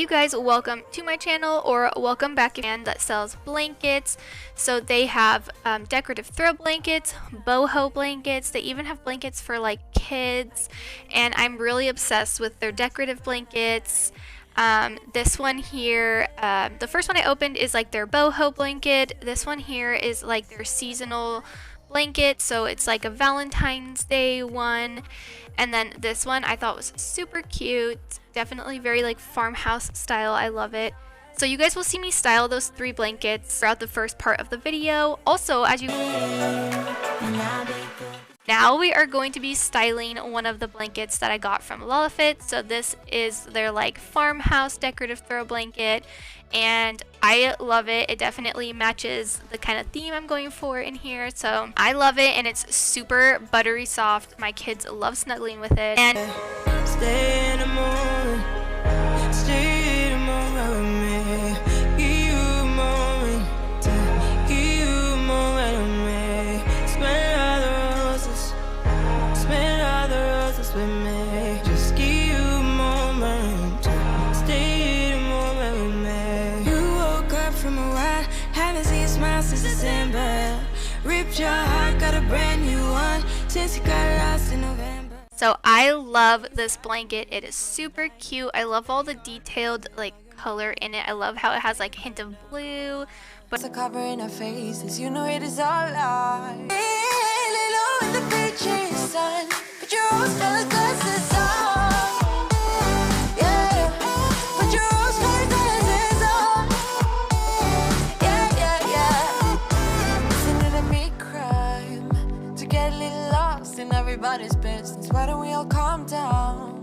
you guys, welcome to my channel, or welcome back again, that sells blankets. So they have decorative throw blankets, boho blankets, they even have blankets for like kids, and I'm really obsessed with their decorative blankets. This one here, the first one I opened is like their boho blanket. This one here is like their seasonal blanket, so it's like a Valentine's Day one. And then this one I thought was super cute, definitely very like farmhouse style. I love it. So you guys will see me style those 3 blankets throughout the first part of the video. Also, as you now we are going to be styling one of the blankets that I got from Lalifit. So this is their like farmhouse decorative throw blanket, and I love it. It definitely matches the kind of theme I'm going for in here. So I love it, and it's super buttery soft. My kids love snuggling with it. And stay in the morning, stay in the morning with me. Give you a moment, give you a moment with me. Spend all the roses, spend all the roses with me. Just give you a moment, stay in the moment with me. You woke up from a while, haven't seen a smile since December. Ripped your heart, got a brand new one since you got lost in November. so I love this blanket. It is super cute. I love all the detailed like color in it. I love how it has like a hint of blue, but it's covering our faces, you know it is all lies. Hey, low in the beach sun, but your rose-colored glasses on. Yeah, put your rose-colored glasses on. Yeah, yeah, yeah. Isn't it a me crime to get a little lost in everybody's business? Why don't we all calm down?